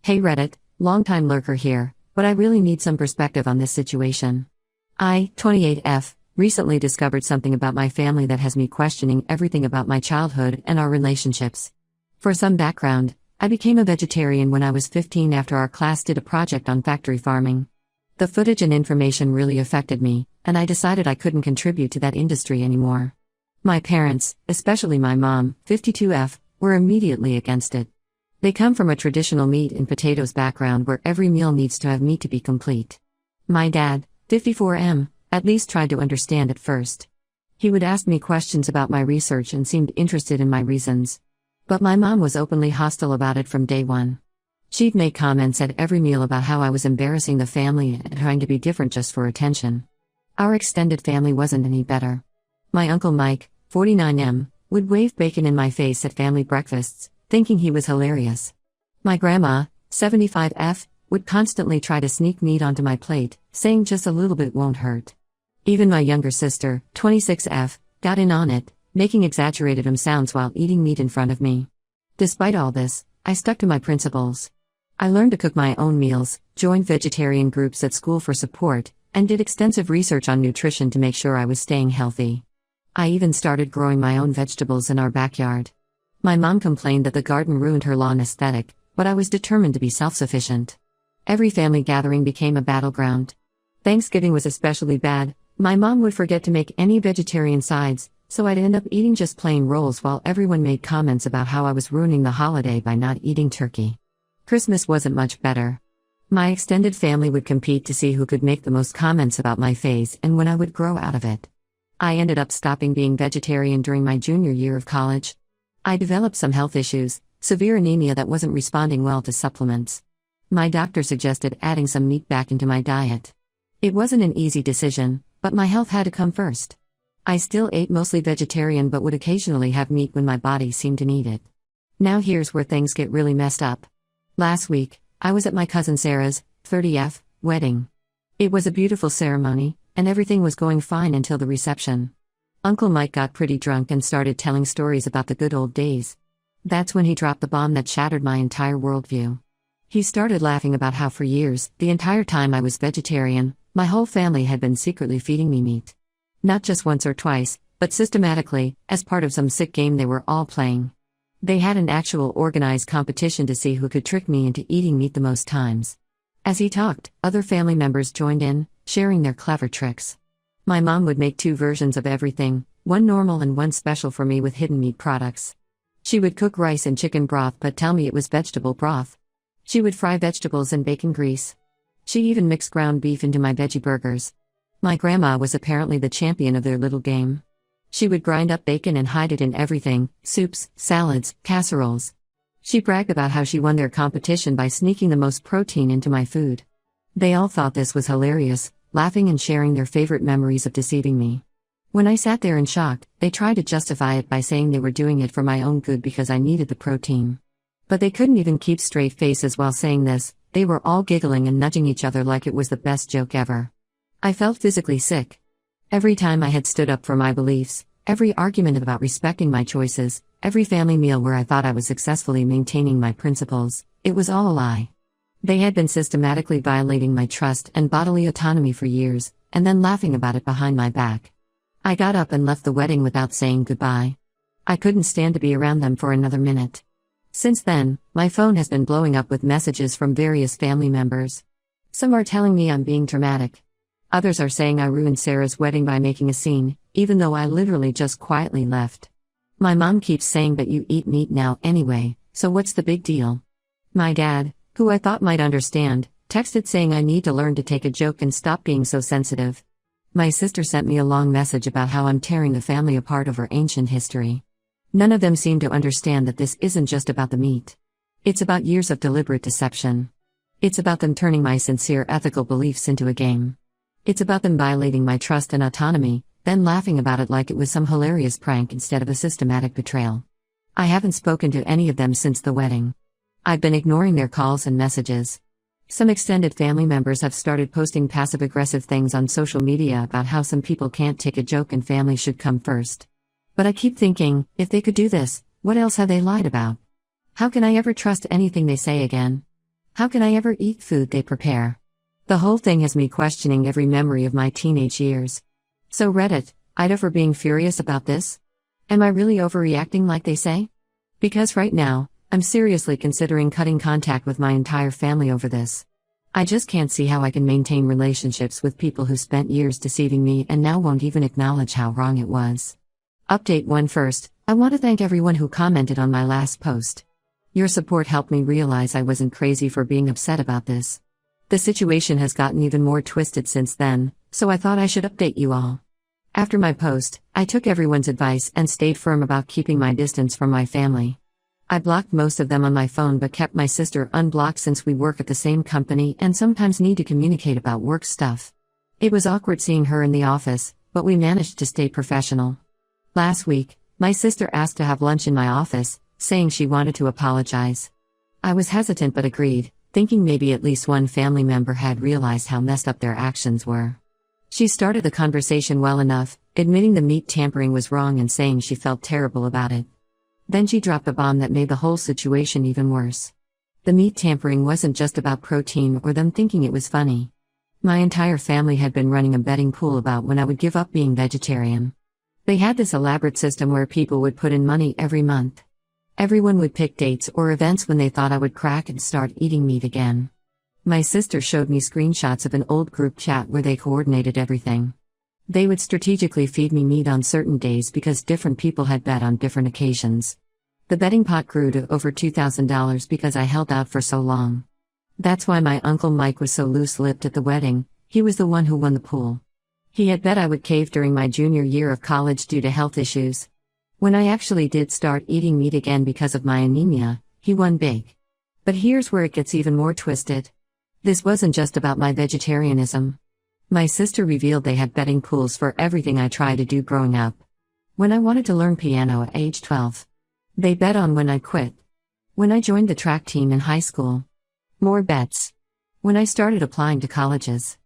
Hey Reddit, longtime lurker here, but I really need some perspective on this situation. I, 28F, recently discovered something about my family that has me questioning everything about my childhood and our relationships. For some background, I became a vegetarian when I was 15 after our class did a project on factory farming. The footage and information really affected me, and I decided I couldn't contribute to that industry anymore. My parents, especially my mom, 52F, were immediately against it. They come from a traditional meat and potatoes background where every meal needs to have meat to be complete. My dad, 54M, at least tried to understand at first. He would ask me questions about my research and seemed interested in my reasons. But my mom was openly hostile about it from day one. She'd make comments at every meal about how I was embarrassing the family and trying to be different just for attention. Our extended family wasn't any better. My uncle Mike, 49M, would wave bacon in my face at family breakfasts, thinking he was hilarious. My grandma, 75F, would constantly try to sneak meat onto my plate, saying just a little bit won't hurt. Even my younger sister, 26F, got in on it, making exaggerated sounds while eating meat in front of me. Despite all this, I stuck to my principles. I learned to cook my own meals, joined vegetarian groups at school for support, and did extensive research on nutrition to make sure I was staying healthy. I even started growing my own vegetables in our backyard. My mom complained that the garden ruined her lawn aesthetic, but I was determined to be self-sufficient. Every family gathering became a battleground. Thanksgiving was especially bad. My mom would forget to make any vegetarian sides, so I'd end up eating just plain rolls while everyone made comments about how I was ruining the holiday by not eating turkey. Christmas wasn't much better. My extended family would compete to see who could make the most comments about my phase and when I would grow out of it. I ended up stopping being vegetarian during my junior year of college. I developed some health issues, severe anemia that wasn't responding well to supplements. My doctor suggested adding some meat back into my diet. It wasn't an easy decision, but my health had to come first. I still ate mostly vegetarian but would occasionally have meat when my body seemed to need it. Now here's where things get really messed up. Last week, I was at my cousin Sarah's, 30F, wedding. It was a beautiful ceremony, and everything was going fine until the reception. Uncle Mike got pretty drunk and started telling stories about the good old days. That's when he dropped the bomb that shattered my entire worldview. He started laughing about how for years, the entire time I was vegetarian, my whole family had been secretly feeding me meat. Not just once or twice, but systematically, as part of some sick game they were all playing. They had an actual organized competition to see who could trick me into eating meat the most times. As he talked, other family members joined in, sharing their clever tricks. My mom would make 2 versions of everything, one normal and one special for me with hidden meat products. She would cook rice and chicken broth but tell me it was vegetable broth. She would fry vegetables in bacon grease. She even mixed ground beef into my veggie burgers. My grandma was apparently the champion of their little game. She would grind up bacon and hide it in everything, soups, salads, casseroles. She bragged about how she won their competition by sneaking the most protein into my food. They all thought this was hilarious, laughing and sharing their favorite memories of deceiving me. When I sat there in shock, they tried to justify it by saying they were doing it for my own good because I needed the protein. But they couldn't even keep straight faces while saying this. They were all giggling and nudging each other like it was the best joke ever. I felt physically sick. Every time I had stood up for my beliefs, every argument about respecting my choices, every family meal where I thought I was successfully maintaining my principles, it was all a lie. They had been systematically violating my trust and bodily autonomy for years, and then laughing about it behind my back. I got up and left the wedding without saying goodbye. I couldn't stand to be around them for another minute. Since then, my phone has been blowing up with messages from various family members. Some are telling me I'm being dramatic. Others are saying I ruined Sarah's wedding by making a scene, even though I literally just quietly left. My mom keeps saying that you eat meat now anyway, so what's the big deal? My dad, who I thought might understand, texted saying I need to learn to take a joke and stop being so sensitive. My sister sent me a long message about how I'm tearing the family apart over ancient history. None of them seem to understand that this isn't just about the meat. It's about years of deliberate deception. It's about them turning my sincere ethical beliefs into a game. It's about them violating my trust and autonomy, then laughing about it like it was some hilarious prank instead of a systematic betrayal. I haven't spoken to any of them since the wedding. I've been ignoring their calls and messages. Some extended family members have started posting passive-aggressive things on social media about how some people can't take a joke and family should come first. But I keep thinking, if they could do this, what else have they lied about? How can I ever trust anything they say again? How can I ever eat food they prepare? The whole thing has me questioning every memory of my teenage years. So Reddit, Ida for being furious about this? Am I really overreacting like they say? Because right now, I'm seriously considering cutting contact with my entire family over this. I just can't see how I can maintain relationships with people who spent years deceiving me and now won't even acknowledge how wrong it was. Update 1 first, I want to thank everyone who commented on my last post. Your support helped me realize I wasn't crazy for being upset about this. The situation has gotten even more twisted since then, so I thought I should update you all. After my post, I took everyone's advice and stayed firm about keeping my distance from my family. I blocked most of them on my phone but kept my sister unblocked since we work at the same company and sometimes need to communicate about work stuff. It was awkward seeing her in the office, but we managed to stay professional. Last week, my sister asked to have lunch in my office, saying she wanted to apologize. I was hesitant but agreed, thinking maybe at least one family member had realized how messed up their actions were. She started the conversation well enough, admitting the meat tampering was wrong and saying she felt terrible about it. Then she dropped a bomb that made the whole situation even worse. The meat tampering wasn't just about protein or them thinking it was funny. My entire family had been running a betting pool about when I would give up being vegetarian. They had this elaborate system where people would put in money every month. Everyone would pick dates or events when they thought I would crack and start eating meat again. My sister showed me screenshots of an old group chat where they coordinated everything. They would strategically feed me meat on certain days because different people had bet on different occasions. The betting pot grew to over $2,000 because I held out for so long. That's why my Uncle Mike was so loose-lipped at the wedding. He was the one who won the pool. He had bet I would cave during my junior year of college due to health issues. When I actually did start eating meat again because of my anemia, he won big. But here's where it gets even more twisted. This wasn't just about my vegetarianism. My sister revealed they had betting pools for everything I tried to do growing up. When I wanted to learn piano at age 12. They bet on when I quit. When I joined the track team in high school. More bets. When I started applying to colleges.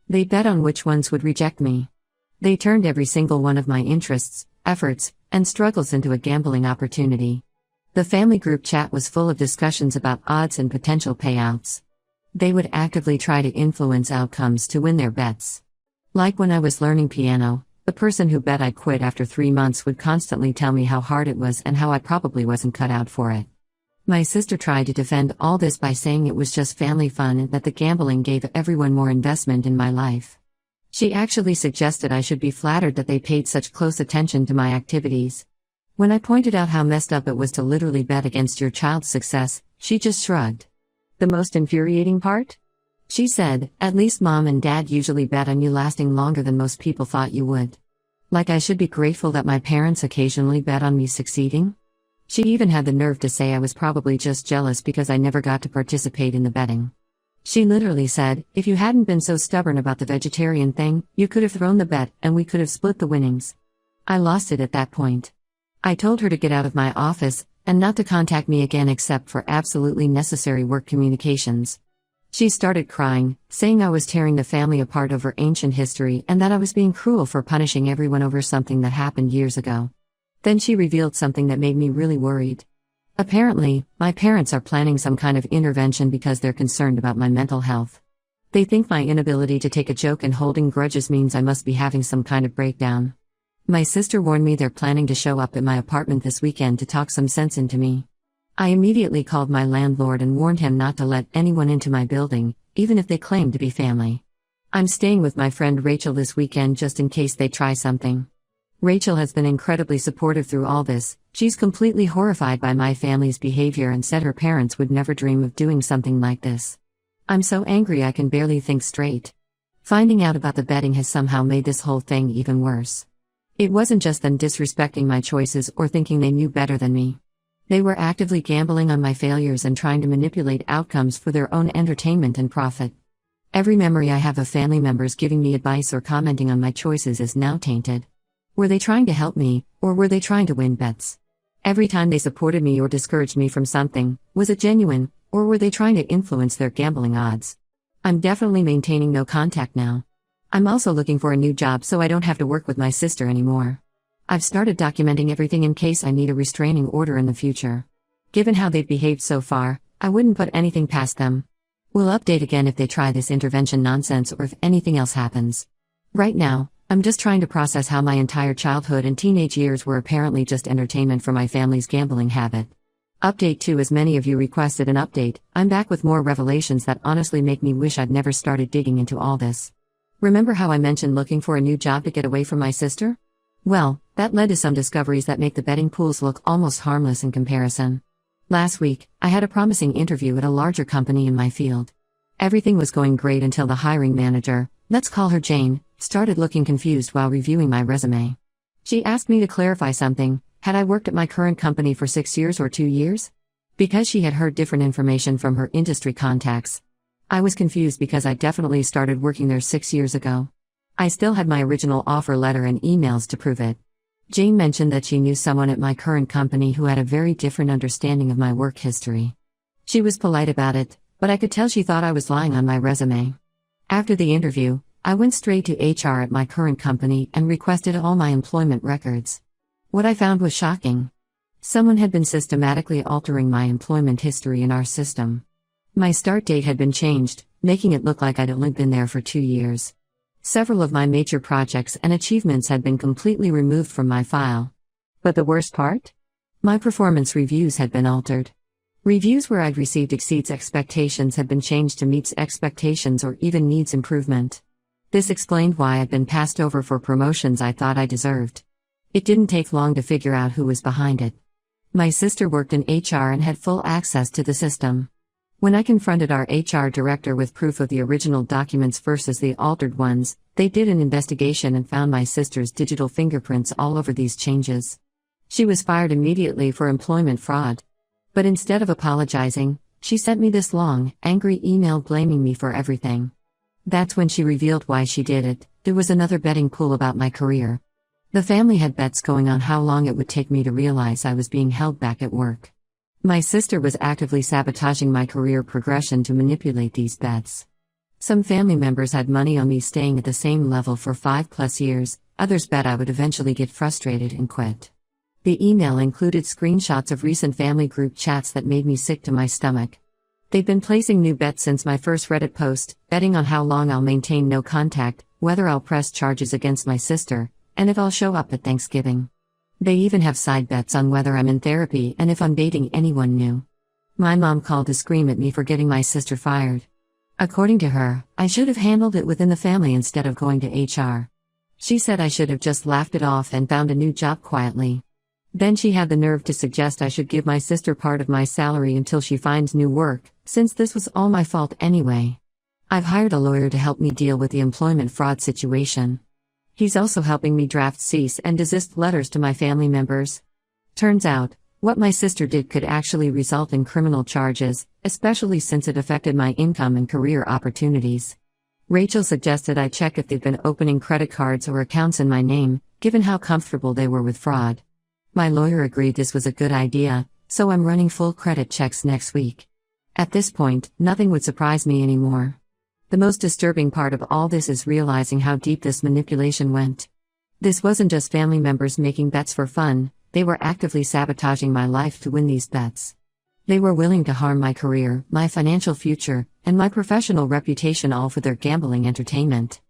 They bet on which ones would reject me. They turned every single one of my interests, efforts, and struggles into a gambling opportunity. The family group chat was full of discussions about odds and potential payouts. They would actively try to influence outcomes to win their bets. Like when I was learning piano, the person who bet I'd quit after 3 months would constantly tell me how hard it was and how I probably wasn't cut out for it. My sister tried to defend all this by saying it was just family fun and that the gambling gave everyone more investment in my life. She actually suggested I should be flattered that they paid such close attention to my activities. When I pointed out how messed up it was to literally bet against your child's success, she just shrugged. The most infuriating part? She said, "At least mom and dad usually bet on you lasting longer than most people thought you would. Like I should be grateful that my parents occasionally bet on me succeeding?" She even had the nerve to say I was probably just jealous because I never got to participate in the betting. She literally said, "If you hadn't been so stubborn about the vegetarian thing, you could have thrown the bet and we could have split the winnings." I lost it at that point. I told her to get out of my office and not to contact me again except for absolutely necessary work communications. She started crying, saying I was tearing the family apart over ancient history and that I was being cruel for punishing everyone over something that happened years ago. Then she revealed something that made me really worried. Apparently, my parents are planning some kind of intervention because they're concerned about my mental health. They think my inability to take a joke and holding grudges means I must be having some kind of breakdown. My sister warned me they're planning to show up at my apartment this weekend to talk some sense into me. I immediately called my landlord and warned him not to let anyone into my building, even if they claim to be family. I'm staying with my friend Rachel this weekend just in case they try something. Rachel has been incredibly supportive through all this. She's completely horrified by my family's behavior and said her parents would never dream of doing something like this. I'm so angry I can barely think straight. Finding out about the betting has somehow made this whole thing even worse. It wasn't just them disrespecting my choices or thinking they knew better than me. They were actively gambling on my failures and trying to manipulate outcomes for their own entertainment and profit. Every memory I have of family members giving me advice or commenting on my choices is now tainted. Were they trying to help me, or were they trying to win bets? Every time they supported me or discouraged me from something, was it genuine, or were they trying to influence their gambling odds? I'm definitely maintaining no contact now. I'm also looking for a new job so I don't have to work with my sister anymore. I've started documenting everything in case I need a restraining order in the future. Given how they've behaved so far, I wouldn't put anything past them. We'll update again if they try this intervention nonsense or if anything else happens. Right now, I'm just trying to process how my entire childhood and teenage years were apparently just entertainment for my family's gambling habit. Update 2. As many of you requested an update, I'm back with more revelations that honestly make me wish I'd never started digging into all this. Remember how I mentioned looking for a new job to get away from my sister? Well, that led to some discoveries that make the betting pools look almost harmless in comparison. Last week, I had a promising interview at a larger company in my field. Everything was going great until the hiring manager, let's call her Jane, started looking confused while reviewing my resume. She asked me to clarify something. Had I worked at my current company for 6 years or 2 years? Because she had heard different information from her industry contacts. I was confused because I definitely started working there 6 years ago. I still had my original offer letter and emails to prove it. Jane mentioned that she knew someone at my current company who had a very different understanding of my work history. She was polite about it, but I could tell she thought I was lying on my resume. After the interview, I went straight to HR at my current company and requested all my employment records. What I found was shocking. Someone had been systematically altering my employment history in our system. My start date had been changed, making it look like I'd only been there for 2 years. Several of my major projects and achievements had been completely removed from my file. But the worst part? My performance reviews had been altered. Reviews where I'd received exceeds expectations had been changed to meets expectations or even needs improvement. This explained why I'd been passed over for promotions I thought I deserved. It didn't take long to figure out who was behind it. My sister worked in HR and had full access to the system. When I confronted our HR director with proof of the original documents versus the altered ones, they did an investigation and found my sister's digital fingerprints all over these changes. She was fired immediately for employment fraud. But instead of apologizing, she sent me this long, angry email blaming me for everything. That's when she revealed why she did it. There was another betting pool about my career. The family had bets going on how long it would take me to realize I was being held back at work. My sister was actively sabotaging my career progression to manipulate these bets. Some family members had money on me staying at the same level for 5+ years, others bet I would eventually get frustrated and quit. The email included screenshots of recent family group chats that made me sick to my stomach. They've been placing new bets since my first Reddit post, betting on how long I'll maintain no contact, whether I'll press charges against my sister, and if I'll show up at Thanksgiving. They even have side bets on whether I'm in therapy and if I'm dating anyone new. My mom called to scream at me for getting my sister fired. According to her, I should have handled it within the family instead of going to HR. She said I should have just laughed it off and found a new job quietly. Then she had the nerve to suggest I should give my sister part of my salary until she finds new work, since this was all my fault anyway. I've hired a lawyer to help me deal with the employment fraud situation. He's also helping me draft cease and desist letters to my family members. Turns out, what my sister did could actually result in criminal charges, especially since it affected my income and career opportunities. Rachel suggested I check if they've been opening credit cards or accounts in my name, given how comfortable they were with fraud. My lawyer agreed this was a good idea, so I'm running full credit checks next week. At this point, nothing would surprise me anymore. The most disturbing part of all this is realizing how deep this manipulation went. This wasn't just family members making bets for fun, they were actively sabotaging my life to win these bets. They were willing to harm my career, my financial future, and my professional reputation, all for their gambling entertainment.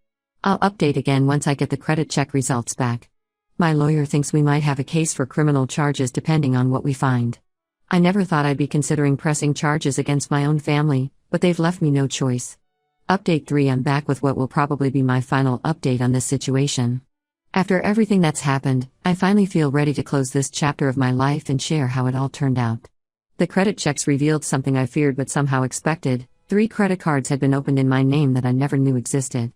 I'll update again once I get the credit check results back. My lawyer thinks we might have a case for criminal charges depending on what we find. I never thought I'd be considering pressing charges against my own family, but they've left me no choice. Update 3. I'm back with what will probably be my final update on this situation. After everything that's happened, I finally feel ready to close this chapter of my life and share how it all turned out. The credit checks revealed something I feared but somehow expected. 3 credit cards had been opened in my name that I never knew existed.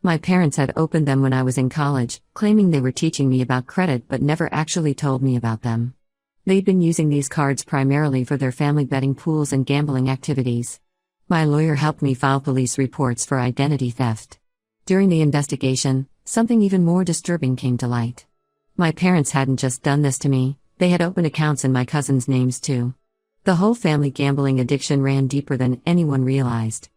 My parents had opened them when I was in college, claiming they were teaching me about credit but never actually told me about them. They'd been using these cards primarily for their family betting pools and gambling activities. My lawyer helped me file police reports for identity theft. During the investigation, something even more disturbing came to light. My parents hadn't just done this to me, they had opened accounts in my cousins' names too. The whole family gambling addiction ran deeper than anyone realized.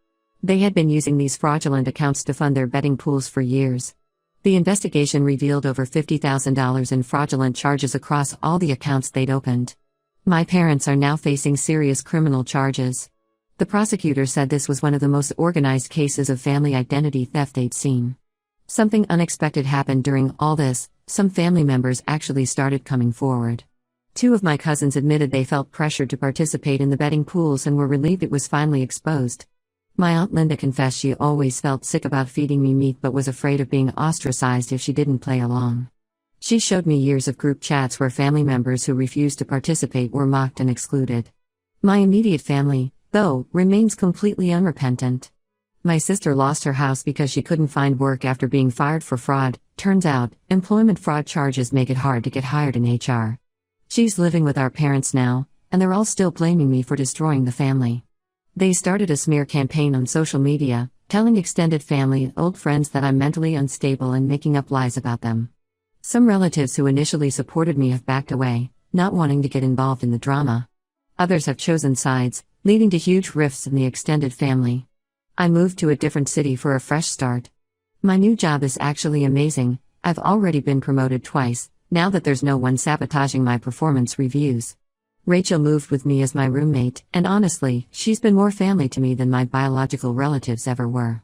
They had been using these fraudulent accounts to fund their betting pools for years. The investigation revealed over $50,000 in fraudulent charges across all the accounts they'd opened. My parents are now facing serious criminal charges. The prosecutor said this was one of the most organized cases of family identity theft they'd seen. Something unexpected happened during all this. Some family members actually started coming forward. 2 of my cousins admitted they felt pressured to participate in the betting pools and were relieved it was finally exposed. My Aunt Linda confessed she always felt sick about feeding me meat but was afraid of being ostracized if she didn't play along. She showed me years of group chats where family members who refused to participate were mocked and excluded. My immediate family, though, remains completely unrepentant. My sister lost her house because she couldn't find work after being fired for fraud. Turns out, employment fraud charges make it hard to get hired in HR. She's living with our parents now, and they're all still blaming me for destroying the family. They started a smear campaign on social media, telling extended family and old friends that I'm mentally unstable and making up lies about them. Some relatives who initially supported me have backed away, not wanting to get involved in the drama. Others have chosen sides, leading to huge rifts in the extended family. I moved to a different city for a fresh start. My new job is actually amazing. I've already been promoted twice, now that there's no one sabotaging my performance reviews. Rachel moved with me as my roommate, and honestly, she's been more family to me than my biological relatives ever were.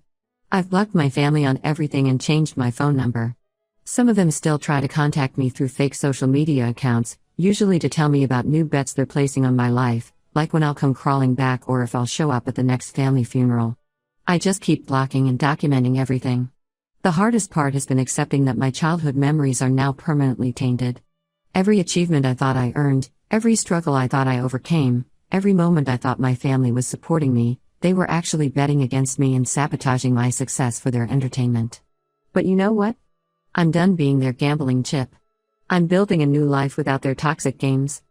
I've blocked my family on everything and changed my phone number. Some of them still try to contact me through fake social media accounts, usually to tell me about new bets they're placing on my life, like when I'll come crawling back or if I'll show up at the next family funeral. I just keep blocking and documenting everything. The hardest part has been accepting that my childhood memories are now permanently tainted. Every achievement I thought I earned, every struggle I thought I overcame, every moment I thought my family was supporting me, they were actually betting against me and sabotaging my success for their entertainment. But you know what? I'm done being their gambling chip. I'm building a new life without their toxic games.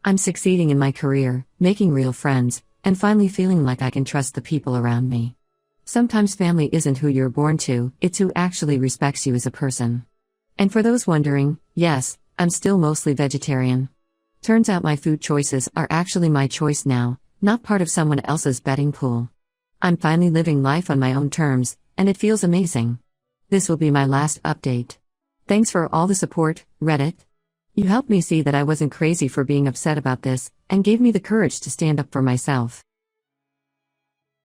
I'm succeeding in my career, making real friends, and finally feeling like I can trust the people around me. Sometimes family isn't who you're born to, it's who actually respects you as a person. And for those wondering, yes, I'm still mostly vegetarian. Turns out my food choices are actually my choice now, not part of someone else's betting pool. I'm finally living life on my own terms, and it feels amazing. This will be my last update. Thanks for all the support, Reddit. You helped me see that I wasn't crazy for being upset about this, and gave me the courage to stand up for myself.